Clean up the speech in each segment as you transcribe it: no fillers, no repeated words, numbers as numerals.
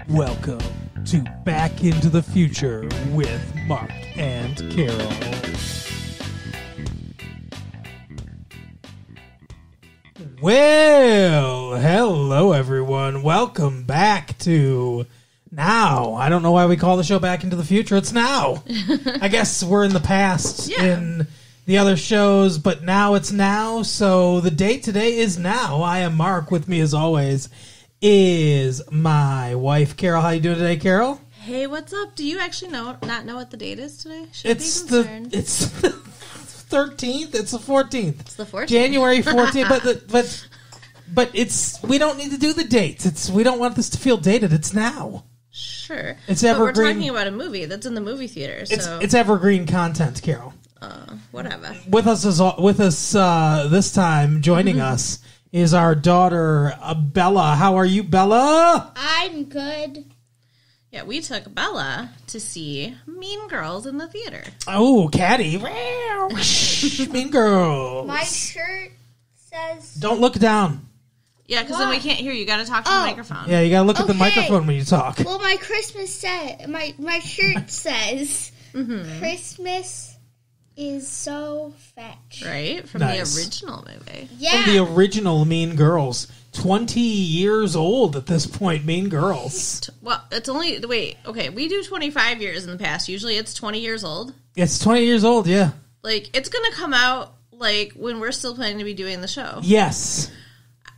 Welcome to Back into the Future with Mark and Carol. Well, hello everyone. Welcome back to Now. I don't know why we call the show Back into the Future. It's now. I guess we're in the past in the other shows, but now it's now. So the date today is now. I am Mark. With me as always is my wife, Carol. How you doing today, Carol? Hey, what's up? Do you actually not know what the date is today? It's the 13th. It's the 14th. It's the 14th. January 14th. but it's, we don't need to do the dates. We don't want this to feel dated. It's now. Sure. It's evergreen. But we're talking about a movie that's in the movie theater. So it's evergreen content, Carol. Whatever. With us this time, joining us is our daughter, Bella. How are you, Bella? I'm good. Yeah, we took Bella to see Mean Girls in the theater. Oh, Caddy. Mean Girls. My shirt says... Don't look down. Yeah, because then we can't hear you. You got to talk to the microphone. Yeah, you got to look at the microphone when you talk. Well, my Christmas my shirt says Christmas is so fetch. Right? From Nice. the original movie. Yeah. From the original Mean Girls. 20 years old at this point, Mean Girls. Well, it's only... Wait, okay. We do 25 years in the past. Usually it's 20 years old. It's 20 years old, yeah. Like, it's going to come out, like, when we're still planning to be doing the show. Yes.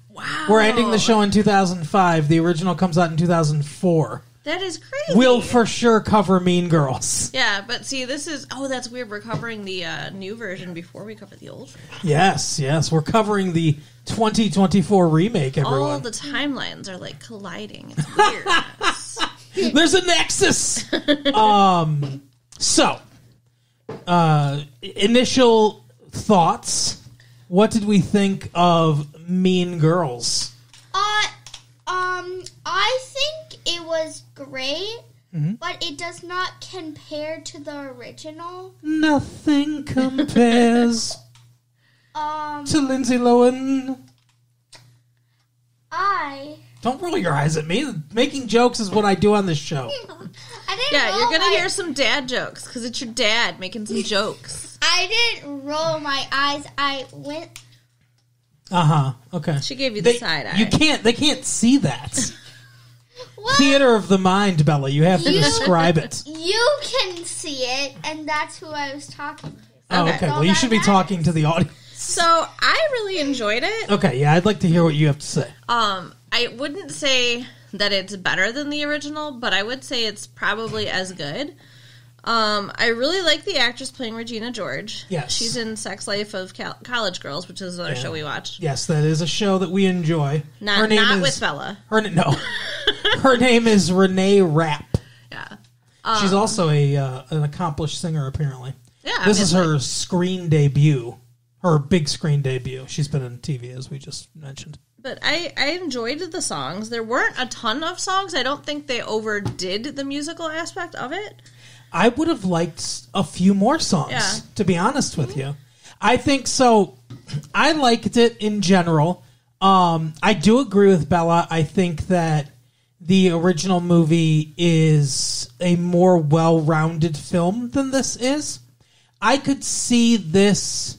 Wow. We're ending the show in 2005. The original comes out in 2004. That is crazy. We'll for sure cover Mean Girls. Yeah, but see, this is... Oh, that's weird. We're covering the new version before we cover the old version. Yes. We're covering the 2024 remake, everyone. All the timelines are, like, colliding. It's weird. There's a nexus! So, initial thoughts. What did we think of Mean Girls? I think it was great, but it does not compare to the original. Nothing compares to Lindsay Lohan. Don't roll your eyes at me. Making jokes is what I do on this show. Yeah, you're going to hear some dad jokes, because it's your dad making some jokes. I didn't roll my eyes. I went... Okay. She gave you the side eye. They can't see that. Well, Theater of the mind, Bella. You have to describe it. You can see it, and that's who I was talking to. Oh, okay. Well, you should be talking to the audience. So, I really enjoyed it. Okay, yeah, I'd like to hear what you have to say. I wouldn't say that it's better than the original, but I would say it's probably as good. I really like the actress playing Regina George. Yes. She's in Sex Life of College Girls, which is another show we watched. Yes, that is a show that we enjoy. Not with Bella. Her name is Renee Rapp. Yeah. She's also an accomplished singer, apparently. Yeah. This is her screen debut. Her big screen debut. She's been in TV, as we just mentioned. But I enjoyed the songs. There weren't a ton of songs. I don't think they overdid the musical aspect of it. I would have liked a few more songs, to be honest with you. I think so. I liked it in general. I do agree with Bella. I think that the original movie is a more well-rounded film than this is. I could see this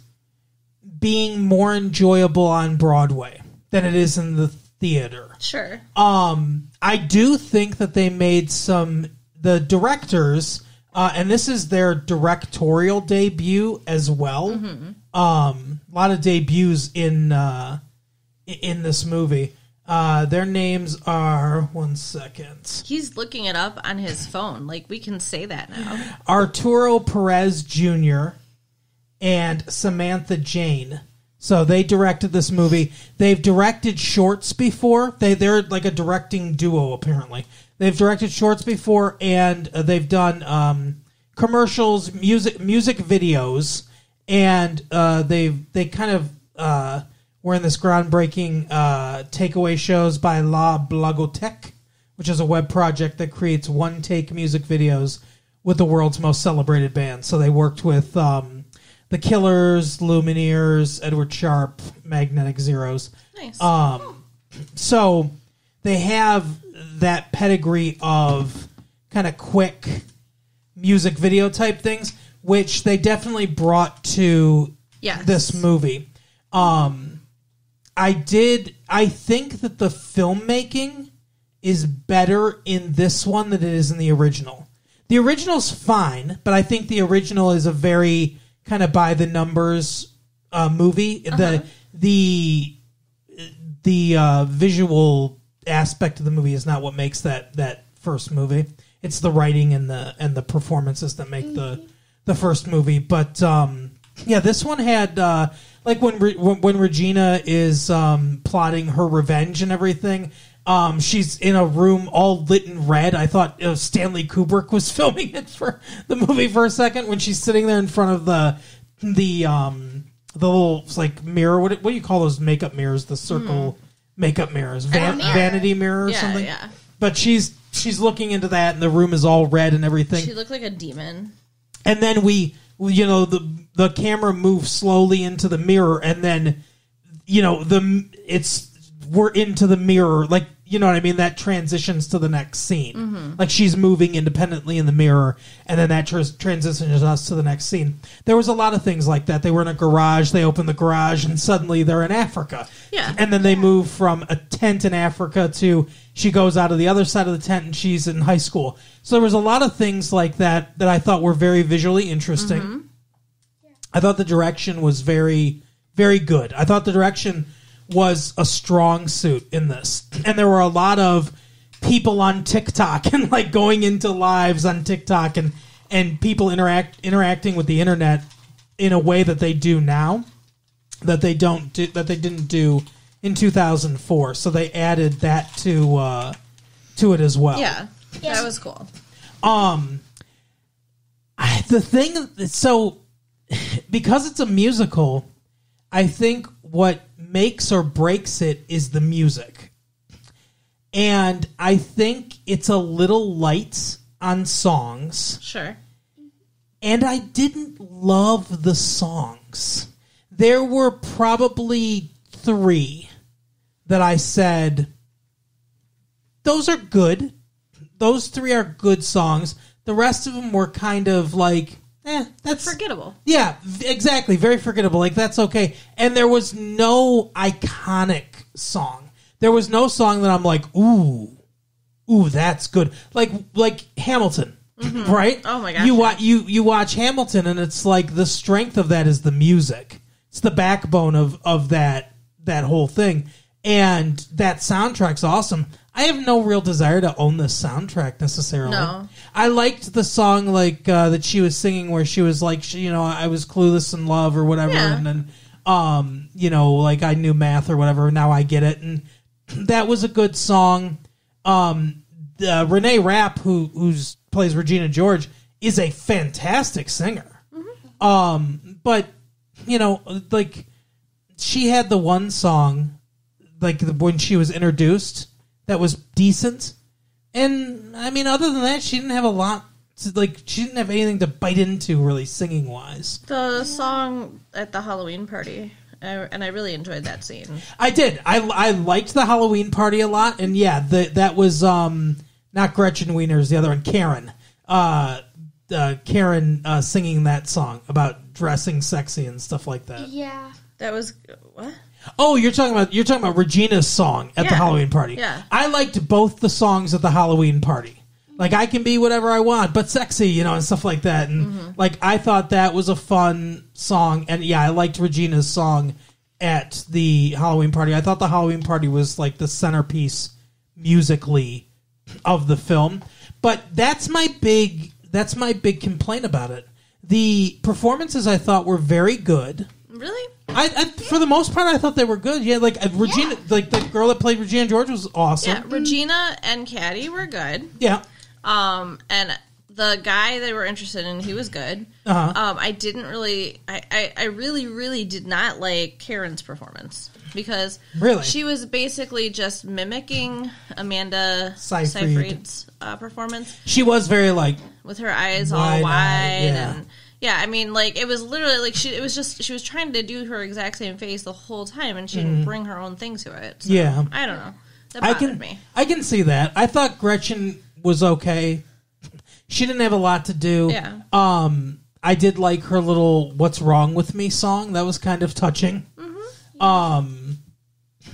being more enjoyable on Broadway than it is in the theater. Sure. I do think that they made the directors, and this is their directorial debut as well. A lot of debuts in this movie. Their names are, one second. He's looking it up on his phone. Like, we can say that now. Arturo Perez Jr. and Samantha Jane. So they directed this movie. They've directed shorts before. They're like a directing duo, apparently. They've directed shorts before, and they've done commercials, music videos, and they kind of were in this groundbreaking takeaway shows by La Blagotech, which is a web project that creates one-take music videos with the world's most celebrated bands. So they worked with the The Killers, Lumineers, Edward Sharpe, Magnetic Zeros. Nice. So they have that pedigree of kind of quick music video type things, which they definitely brought to this movie. I think that the filmmaking is better in this one than it is in the original. The original's fine, but I think the original is a very kind of by the numbers movie. The visual aspect of the movie is not what makes that first movie. It's the writing and the performances that make the first movie. But this one had like when Regina is plotting her revenge and everything. She's in a room all lit in red. I thought Stanley Kubrick was filming it for the movie for a second when she's sitting there in front of the little like mirror. What do you call those makeup mirrors? The circle makeup mirrors, vanity mirror or something. Yeah. But she's looking into that, and the room is all red and everything. She looked like a demon. And then the camera moves slowly into the mirror, and then we're into the mirror, like, you know what I mean? That transitions to the next scene. Mm-hmm. Like she's moving independently in the mirror, and then that transitions us to the next scene. There was a lot of things like that. They were in a garage, they open the garage, and suddenly they're in Africa. Yeah. And then they move from a tent in Africa to she goes out of the other side of the tent and she's in high school. So there was a lot of things like that I thought were very visually interesting. Mm-hmm. I thought the direction was very, very good. I thought the direction was a strong suit in this. And there were a lot of people on TikTok and like going into lives on TikTok and people interacting with the internet in a way that they do now that they didn't do in 2004. So they added that to it as well. Yeah. That was cool. Because it's a musical, I think what makes or breaks it is the music. And I think it's a little light on songs. Sure. And I didn't love the songs. There were probably 3 that I said, those are good. Those 3 are good songs. The rest of them were kind of like, that's forgettable. Yeah, exactly. Very forgettable. Like, that's okay. And there was no iconic song. There was no song that I'm like, ooh, that's good. Like Hamilton, right? Oh my gosh. You watch Hamilton, and it's like the strength of that is the music. It's the backbone of that whole thing. And that soundtrack's awesome. I have no real desire to own this soundtrack necessarily. No. I liked the song that she was singing where she was like, I was clueless in love or whatever. Yeah. And then, like I knew math or whatever. Now I get it. And that was a good song. Renee Rapp, who plays Regina George, is a fantastic singer. Mm-hmm. But, like she had the one song, like when she was introduced, that was decent. And, I mean, other than that, she didn't have a lot. She didn't have anything to bite into, really, singing-wise. The song at the Halloween party, and I really enjoyed that scene. I did. I liked the Halloween party a lot. And, yeah, that was not Gretchen Wieners, the other one, Karen. Karen singing that song about dressing sexy and stuff like that. Yeah. That was... What? Oh, you're talking about Regina's song at the Halloween party. Yeah. I liked both the songs at the Halloween party. Like, I can be whatever I want, but sexy, and stuff like that. And like, I thought that was a fun song. And yeah, I liked Regina's song at the Halloween party. I thought the Halloween party was like the centerpiece musically of the film. But that's my big complaint about it. The performances I thought were very good. Really? I for the most part, I thought they were good. Yeah, like Regina, like the girl that played Regina George was awesome. Yeah, Regina and Caddy were good. Yeah. And the guy they were interested in, he was good. Uh-huh. I didn't really, I really, really did not like Karen's performance because she was basically just mimicking Amanda Seyfried's performance. She was very like with her eyes all wide and. Yeah, I mean, like, it was literally, like, she was trying to do her exact same face the whole time, and she didn't bring her own thing to it. So, yeah. I don't know. That bothered me. I can see that. I thought Gretchen was okay. She didn't have a lot to do. Yeah. I did like her little "What's Wrong with Me" song. That was kind of touching. Mm-hmm.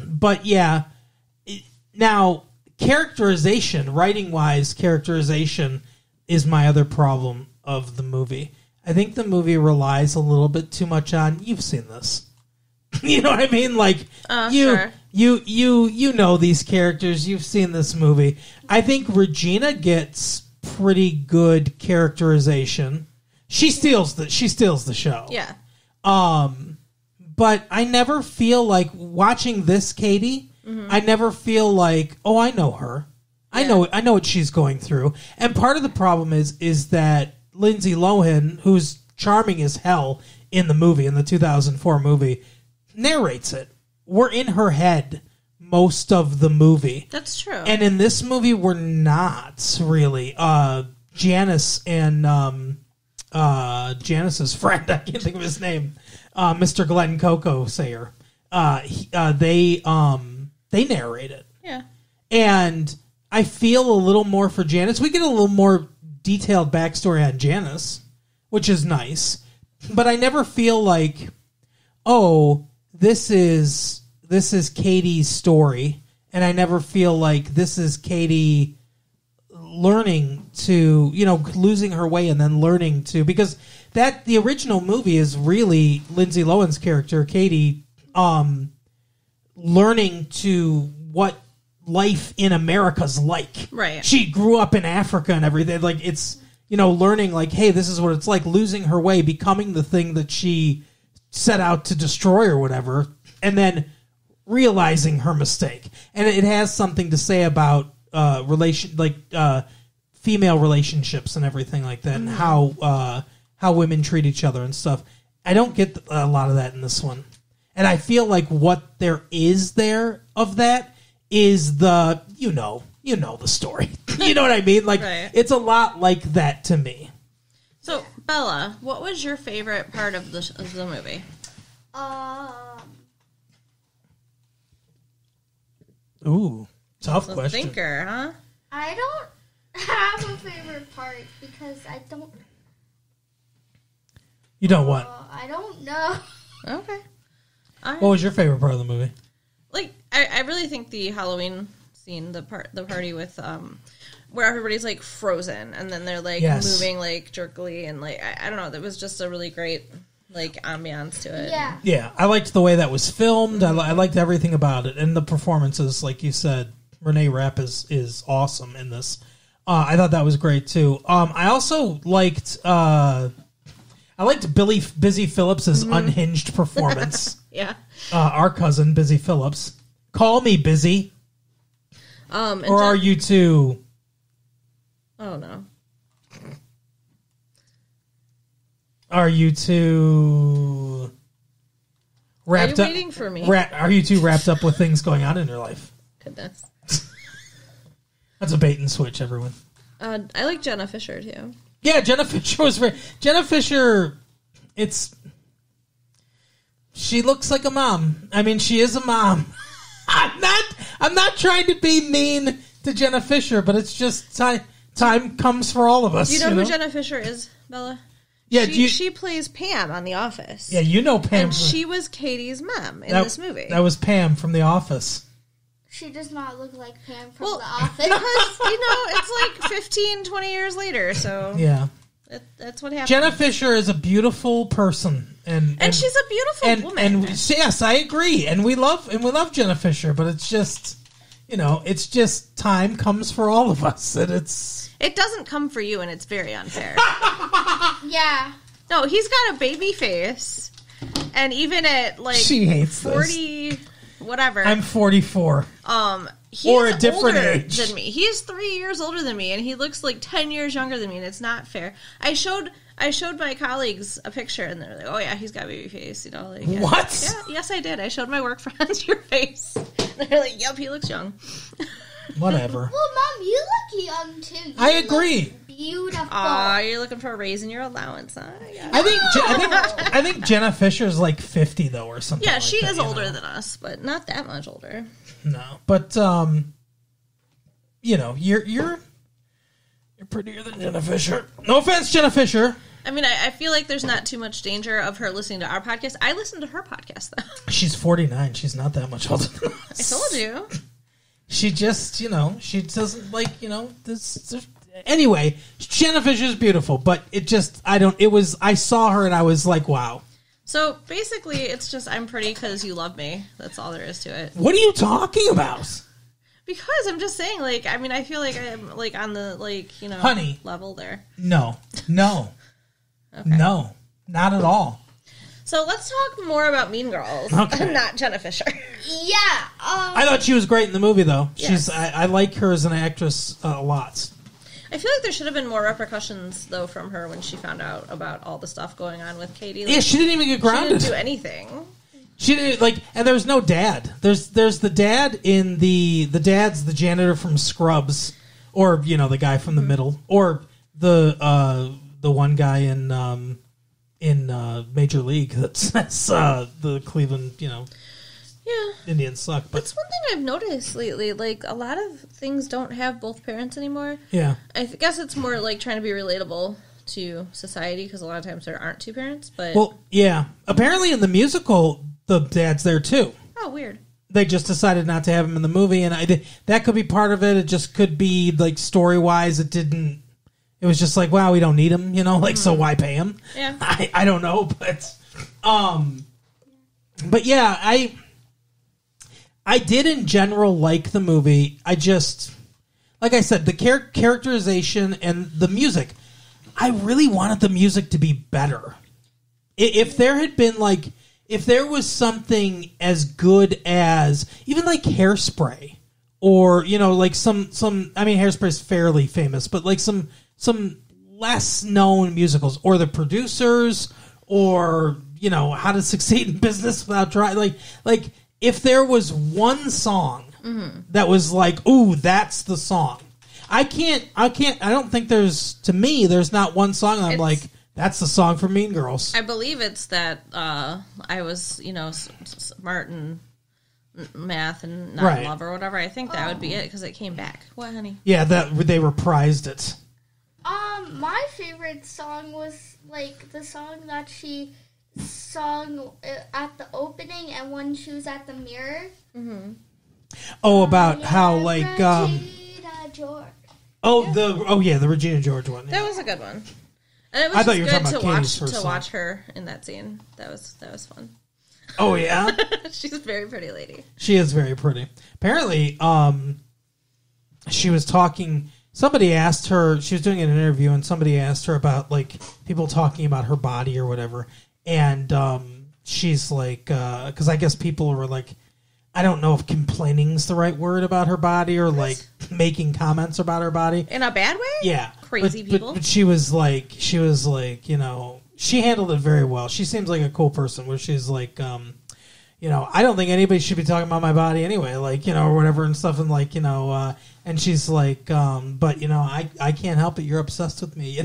But yeah. Now, characterization, writing-wise, characterization is my other problem of the movie. I think the movie relies a little bit too much on, you've seen this. You know what I mean? Like, sure. you know these characters. You've seen this movie. I think Regina gets pretty good characterization. She steals the show. Yeah. But I never feel like watching this Katie. I never feel like, oh, I know her. Yeah. I know what she's going through. And part of the problem is that Lindsay Lohan, who's charming as hell in the movie, in the 2004 movie, narrates it. We're in her head most of the movie. That's true. And in this movie, we're not really. Janice and Janice's friend, I can't think of his name, Mr. Glenn Coco Sayer, they narrate it. Yeah. And I feel a little more for Janice. We get a little more detailed backstory on Janice, which is nice. But I never feel like, oh, this is Katie's story. And I never feel like this is Katie learning to, losing her way and then learning to, because the original movie is really Lindsay Lohan's character, Katie, learning to what life in America's like. Right. She grew up in Africa and everything. Like, it's, learning like, hey, this is what it's like, losing her way, becoming the thing that she set out to destroy or whatever, and then realizing her mistake. And it has something to say about female relationships and everything like that, and how women treat each other and stuff. I don't get a lot of that in this one. And I feel like what there is there of that is the, the story. You know what I mean? Like, right. It's a lot like that to me. So, Bella, what was your favorite part of the movie? Ooh, tough The question. thinker, huh? I don't have a favorite part because I don't. You don't what? I don't know. Okay. What was your favorite part of the movie? Like, I really think the Halloween scene, the party with where everybody's like frozen and then they're like moving like jerkily and like I don't know, that was just a really great like ambiance to it. Yeah. Yeah, I liked the way that was filmed. I liked everything about it, and the performances, like you said, Renee Rapp is awesome in this. I thought that was great too. I also liked Busy Phillips's unhinged performance. Yeah. Our cousin Busy Phillips. Call me Busy. Or are you too? Oh no. Are you too wrapped up? Are you waiting for me? Are you too wrapped up with things going on in your life? Goodness. That's a bait and switch, everyone. I like Jenna Fisher too. Yeah, Jenna Fisher was very... Jenna Fisher, she looks like a mom. I mean, she is a mom. I'm not trying to be mean to Jenna Fisher, but it's just time comes for all of us. Do you know who Jenna Fisher is, Bella? Yeah, she plays Pam on The Office. Yeah, you know Pam. And she was Katie's mom in this movie. That was Pam from The Office. She does not look like Pam from The Office. Because, it's like 15, 20 years later, so... Yeah. That's what happened. Jenna Fisher is a beautiful person. And she's a beautiful woman. And yes, I agree. And we love Jenna Fisher, but it's just, it's just time comes for all of us. And it doesn't come for you, and it's very unfair. Yeah. No, he's got a baby face. And even at, like, she hates 40... this. Whatever. I'm 44. He's or a different older age than me. He's 3 years older than me, and he looks like 10 years younger than me, and it's not fair. I showed my colleagues a picture, and they're like, "Oh yeah, he's got a baby face," like. What? Yeah, yes, I did. I showed my work friends your face. They're like, "Yep, he looks young." Whatever. Well, Mom, you look young too. I agree. beautiful. Aw, you're looking for a raise in your allowance, huh? Yeah. I think Jenna Fisher's like 50 though, or something. Yeah, like she that, is older than us, but not that much older. No, but you're prettier than Jenna Fisher. No offense, Jenna Fisher. I mean, I feel like there's not too much danger of her listening to our podcast. I listen to her podcast, though. She's 49. She's not that much older than us. I told you. She just, she doesn't like, this. Anyway, Jenna Fisher's beautiful, but I saw her and I was like, wow. So basically, it's just I'm pretty because you love me. That's all there is to it. What are you talking about? Because I'm just saying, I feel like I'm on the Honey, level there. No, Okay. No, not at all. So let's talk more about Mean Girls, okay. Not Jenna Fisher. Yeah. I thought she was great in the movie, though. Yes. I like her as an actress a lot. I feel like there should have been more repercussions, though, from her when she found out about all the stuff going on with Katie. Yeah, she didn't even get grounded. She didn't do anything. She didn't and there's no dad. There's the dad in the dad's the janitor from Scrubs, or the guy from The Middle, or the one guy in Major League that's the Cleveland Indians suck. But that's one thing I've noticed lately. Like a lot of things don't have both parents anymore. Yeah, I guess it's more like trying to be relatable to society because a lot of times there aren't two parents. But apparently in the musical the dad's there too. Oh, weird. They just decided not to have him in the movie, and that could be part of it. It just could be like story wise, it didn't. It was just like, wow, we don't need him, so why pay him? Yeah, I don't know, but yeah, I did in general like the movie. I just, like I said, the characterization and the music. I really wanted the music to be better. If there had been if there was something as good as even like Hairspray, or some Hairspray is fairly famous, but like some less known musicals, or The Producers, or How to Succeed in Business Without Trying, like if there was one song that was like, ooh, that's the song. I don't think there's not one song I'm like, that's the song for Mean Girls. I believe it's that I was smart in math and not in love or whatever. I think that would be it because it came back. What, honey? Yeah, that they reprised it. My favorite song was the song that she sung at the opening and when she was at the mirror. Mm-hmm. Oh, about how Regina George. The Regina George one. Yeah. That was a good one. And it was good to watch her in that scene. That was fun. Oh yeah, she's a very pretty lady. She is very pretty. Apparently, she was talking. Somebody asked her. She was doing an interview, and somebody asked her about people talking about her body or whatever. And she's like, because I guess people were like, I don't know if complaining's the right word about her body, or making comments about her body in a bad way. Yeah, crazy people. But she was like, she handled it very well. She seems like a cool person. Where she's like, I don't think anybody should be talking about my body anyway, or whatever and stuff, and and she's like, but I can't help it. You're obsessed with me,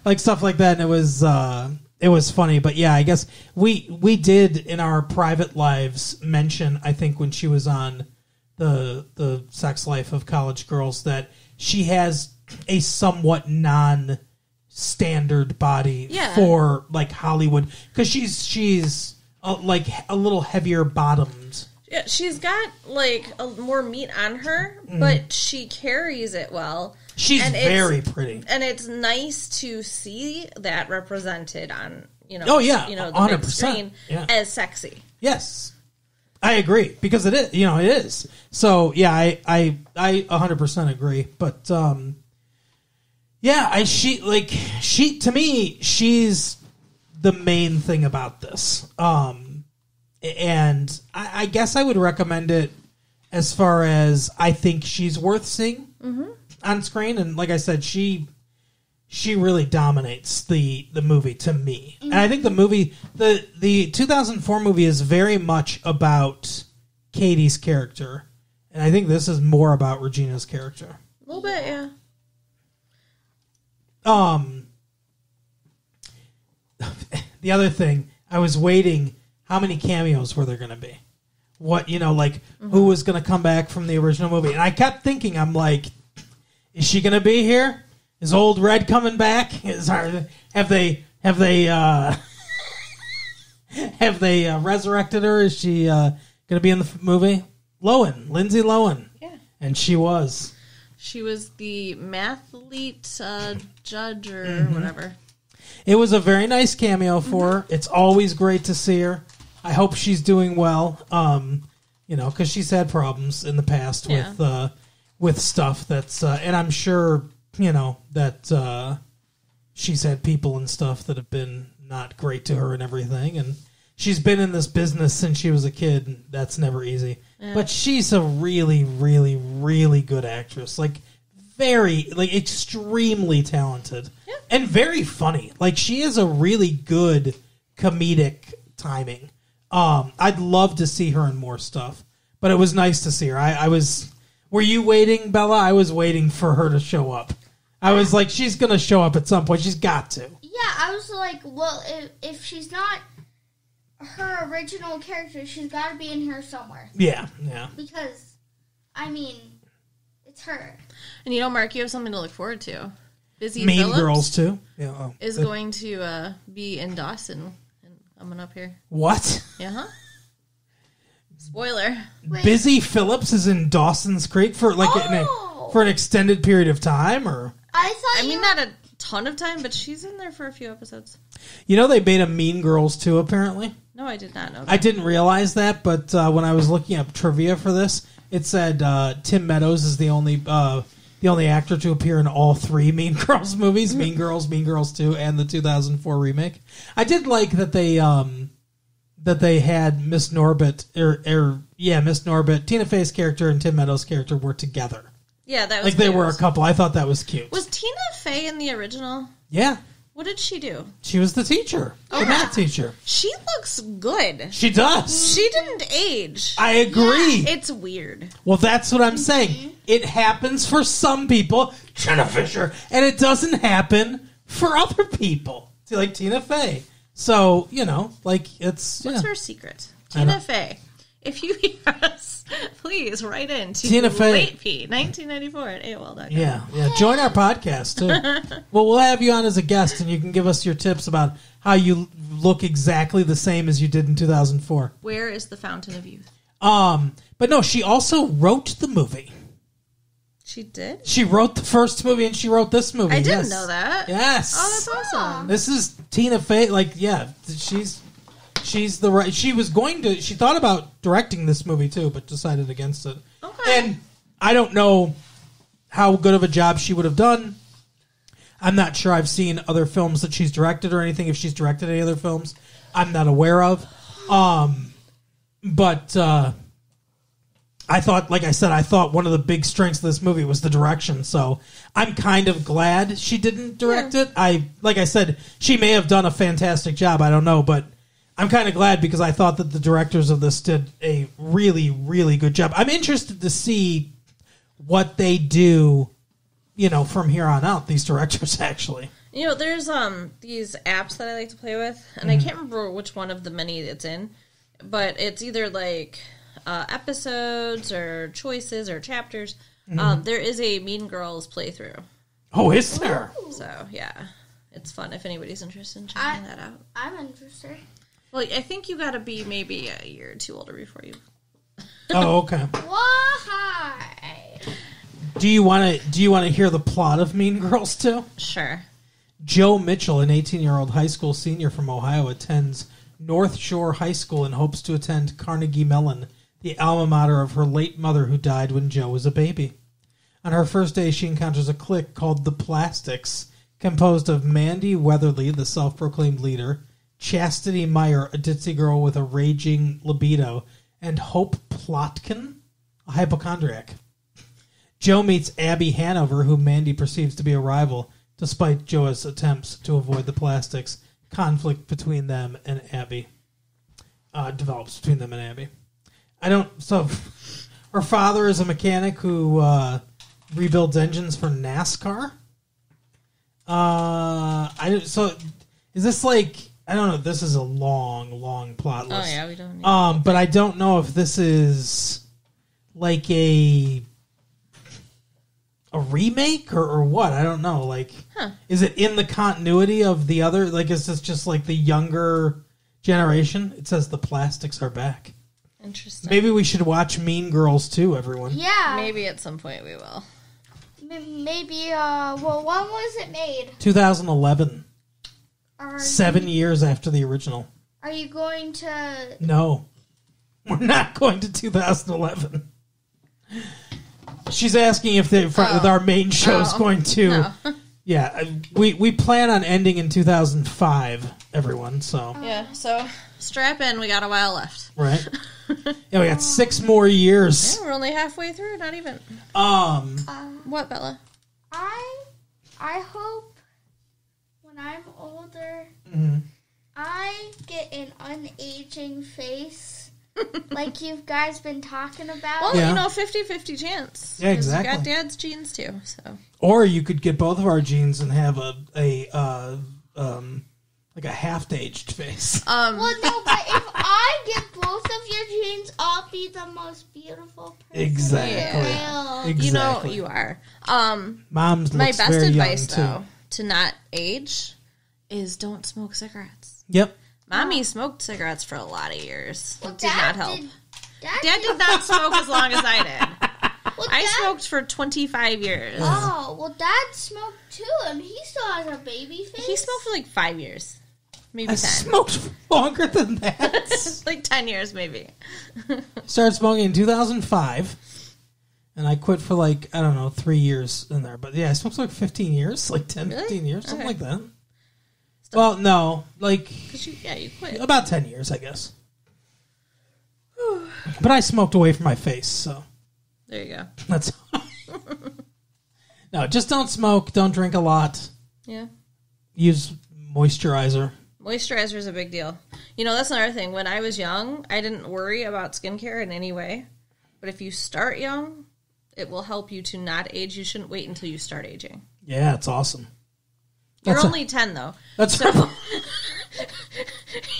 like stuff like that. And it was funny, but yeah, I guess we did in our private lives mention, I think when she was on the Sex Life of College Girls, that she has a somewhat non-standard body for Hollywood, because she's a little heavier bottomed. Yeah, she's got more meat on her, but she carries it well. She's very pretty, and it's nice to see that represented on the 100%. big screen as sexy. Yes, I agree, because it is it is. So yeah, I 100% agree. But she to me, she's the main thing about this. And I guess I would recommend it as far as I think she's worth seeing on screen. And like I said, she really dominates the movie to me. And I think the movie, the 2004 movie, is very much about Katie's character. And I think this is more about Regina's character. A little bit, yeah. The other thing, I was waiting. How many cameos were there going to be? What, who was going to come back from the original movie? And I kept thinking, I'm like, is she going to be here? Is Old Red coming back? Have they resurrected her? Is she going to be in the movie? Lindsay Lohan. Yeah. And she was. She was the mathlete judge or whatever. It was a very nice cameo for her. It's always great to see her. I hope she's doing well. Because she's had problems in the past with stuff that's, and I'm sure that she's had people and stuff that have been not great to her and everything. And she's been in this business since she was a kid. And that's never easy. Yeah. But she's a really, really, really good actress. Extremely talented. Yeah. And very funny. She is a really good comedic timing. I'd love to see her in more stuff. But it was nice to see her. Were you waiting, Bella? I was waiting for her to show up. I was like, she's going to show up at some point. She's got to. Yeah, I was like, well, if she's not her original character, she's got to be in here somewhere. Yeah. Because, it's her. And Mark, you have something to look forward to. Busy Mean Phillips Girls, too. Yeah, is going to be in Dawson and coming up here. What? Yeah, Spoiler. Wait. Busy Phillips is in Dawson's Creek for an extended period of time, or not a ton of time, but she's in there for a few episodes. They made a Mean Girls too. Apparently, no, I did not know that. I didn't realize that, but when I was looking up trivia for this, it said Tim Meadows is the only actor to appear in all three Mean Girls movies: Mean Girls, Mean Girls 2, and the 2004 remake. I did like that they had Miss Norbit, Miss Norbit, Tina Fey's character and Tim Meadows' character were together. Yeah, that was they were a couple. I thought that was cute. Was Tina Fey in the original? Yeah. What did she do? She was the teacher, the math teacher. She looks good. She does. She didn't age. I agree. Yeah, it's weird. Well, that's what I'm saying. It happens for some people, Jenna Fisher, and it doesn't happen for other people. See, like Tina Fey. So, it's... What's her secret? Tina Fey. If you hear us, please write in to Tina Fey. LateP1994 at AOL.com. Yeah. Join our podcast, too. Well, we'll have you on as a guest, and you can give us your tips about how you look exactly the same as you did in 2004. Where is the Fountain of Youth? But no, she also wrote the movie. She did? She wrote the first movie, and she wrote this movie. I didn't know that. Yes. Oh, that's awesome. This is Tina Fey. She's the right. She was going to. She thought about directing this movie too, but decided against it. Okay. And I don't know how good of a job she would have done. I'm not sure. I've seen other films that she's directed or anything. If she's directed any other films, I'm not aware of. But I thought, like I said, one of the big strengths of this movie was the direction. So I'm kind of glad she didn't direct it. Like I said, she may have done a fantastic job. I don't know, but I'm kind of glad because I thought that the directors of this did a really, really good job. I'm interested to see what they do, from here on out, these directors actually. There's these apps that I like to play with, and I can't remember which one of the many it's in, but it's either like episodes or choices or chapters. There is a Mean Girls playthrough. Oh, is there? So, yeah. It's fun if anybody's interested in checking that out. I'm interested. Well, I think you got to be maybe a year or two older before you. Oh, okay. Why? Do you want to hear the plot of Mean Girls too? Sure. Joe Mitchell, an 18-year-old high school senior from Ohio, attends North Shore High School and hopes to attend Carnegie Mellon, the alma mater of her late mother who died when Joe was a baby. On her first day, she encounters a clique called the Plastics, composed of Mandy Weatherly, the self-proclaimed leader, Chastity Meyer, a ditzy girl with a raging libido, and Hope Plotkin, a hypochondriac. Joe meets Abby Hanover, whom Mandy perceives to be a rival, despite Joe's attempts to avoid the Plastics. Conflict between them and Abby develops between them and Abby. Her father is a mechanic who rebuilds engines for NASCAR. So is this like, I don't know, this is a long plot list. Oh yeah, we don't need but I don't know if this is like a remake or what. I don't know. Like, is it in the continuity of the other? Like, is this just like the younger generation? It says the plastics are back. Interesting. Maybe we should watch Mean Girls too, everyone. Yeah. Maybe at some point we will. Maybe, well, when was it made? 2011. 7 years after the original. Are you going to... No. We're not going to 2011. She's asking if our main show is going to... No. Yeah, we plan on ending in 2005, everyone, so... Yeah, so strap in, we got a while left. Right? Yeah, we got 6 more years. Yeah, we're only halfway through, not even. What, Bella? I hope when I'm older, I get an unaging face, like you guys been talking about. Well, 50-50 chance. Yeah, exactly. You got Dad's genes too, so. Or you could get both of our genes and have like a half-aged face. Well, no, but if I get both of your genes, I'll be the most beautiful person. Exactly. You know you are. Mom's my looks best very advice, young, though, too. to not age is don't smoke cigarettes. Yep. Mommy smoked cigarettes for a lot of years. Well, it did not help. Dad did not smoke as long as I did. Well, I smoked for 25 years. Oh, well, Dad smoked too, and he still has a baby face. He smoked for like 5 years. Maybe I 10. smoked longer than that. Like 10 years, maybe. Started smoking in 2005, and I quit for 3 years in there. But yeah, I smoked for 15 years, 10, Really? 15 years, something Okay. like that. Well, no, You quit. about 10 years, I guess. But I smoked away from my face, so There you go. that's... No, just don't smoke, don't drink a lot, Yeah. use moisturizer. Moisturizer is a big deal. That's another thing. When I was young, I didn't worry about skincare in any way. But if you start young, it will help you to not age. You shouldn't wait until you start aging. Yeah, it's awesome. You're only 10, though. That's So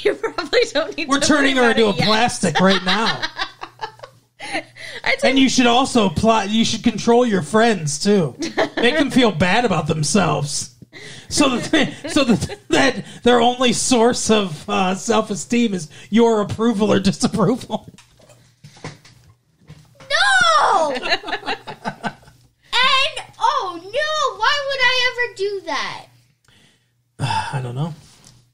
you probably don't need We're to turning worry her about into a it yet. plastic right now. I And you should also you should control your friends too. Make them feel bad about themselves. So that their only source of self-esteem is your approval or disapproval. No! And, oh no, why would I ever do that? I don't know.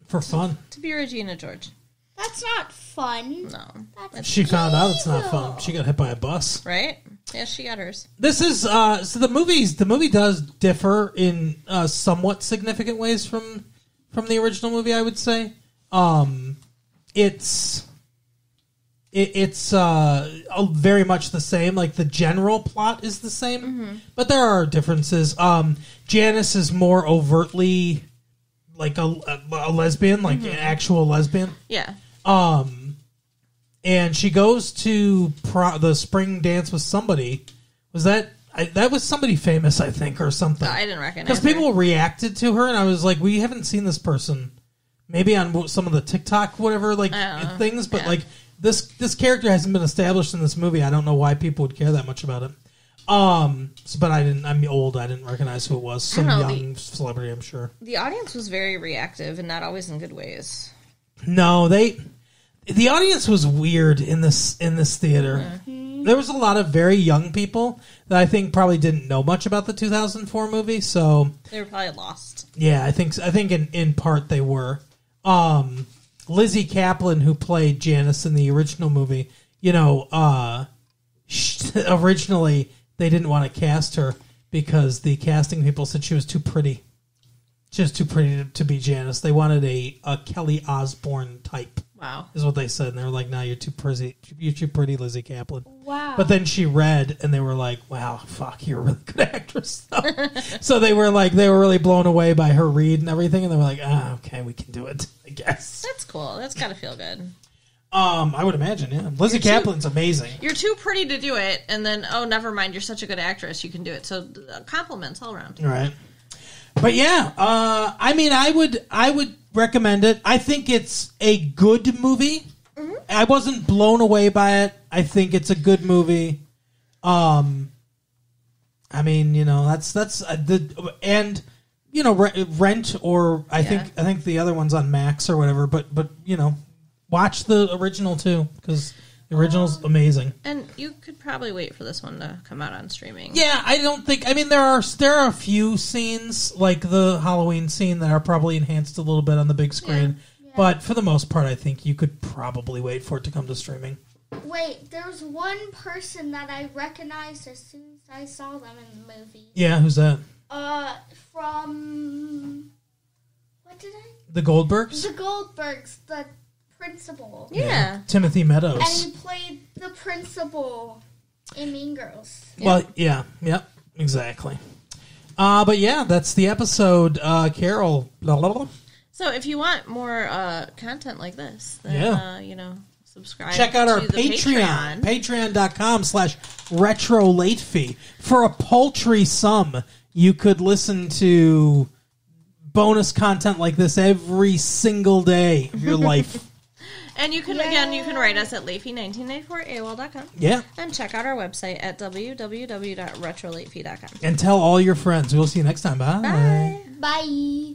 For fun. To be Regina George. That's not fun. No. That's She found out it's not evil. fun. She got hit by a bus. Right? Yeah, she got hers. This is so the movie does differ in somewhat significant ways from the original movie, I would say. It's very much the same. Like the general plot is the same, but there are differences. Janice is more overtly like a lesbian, like an actual lesbian. Yeah. And she goes to the spring dance with somebody. Was that was somebody famous, I think, or something? I didn't recognize Because people reacted to her, and I was like, we haven't seen this person. Maybe on some of the TikTok, whatever, things, but this character hasn't been established in this movie. I don't know why people would care that much about it. But I'm old. I didn't recognize who it was. Some young celebrity, I'm sure. The audience was very reactive and not always in good ways. No, the audience was weird in this theater. Mm-hmm. There was a lot of very young people that I think probably didn't know much about the 2004 movie, so They were probably lost. yeah, I think in part they were. Lizzie Kaplan, who played Janice in the original movie, originally they didn't want to cast her because the casting people said she was too pretty. She was too pretty to be Janice. They wanted a Kelly Osbourne type. Wow. Is what they said. And they were like, no, you're too pretty. You're too pretty, Lizzie Kaplan. Wow. But then she read, and they were like, wow, fuck, you're a really good actress. So they were really blown away by her read and everything. And they were like, okay, we can do it, I guess. That's cool. That's got to feel good. I would imagine, yeah. Lizzie Kaplan's amazing. You're too pretty to do it, and then, oh, never mind, you're such a good actress, you can do it. So compliments all around. Right. But yeah, I mean, I would recommend it. I think it's a good movie. Mm-hmm. I wasn't blown away by it. I think it's a good movie. I mean, you know, that's the and you know, Rent or I think the other one's on Max or whatever. But you know, watch the original too because the original's amazing. And you could probably wait for this one to come out on streaming. Yeah, I don't think. I mean, there are a few scenes like the Halloween scene that are probably enhanced a little bit on the big screen. Yeah. But for the most part, I think you could probably wait for it to come to streaming. Wait, there's one person that I recognized as soon as I saw them in the movie. Yeah, who's that? From what did I? The Goldbergs. The Goldbergs, the principal. Yeah. Timothy Meadows. And he played the principal in Mean Girls. Well, yeah, yep, exactly. But yeah, that's the episode. Carol. Blah, blah, blah. So if you want more content like this, then you know, subscribe. Check out our to the Patreon. Patreon.com/retro late fee. For a paltry sum, you could listen to bonus content like this every single day of your life. And you can, again, you can write us at latefee1994AOL.com. Yeah. And check out our website at www.retrolatefee.com. And tell all your friends. We'll see you next time. Bye. Bye. Bye.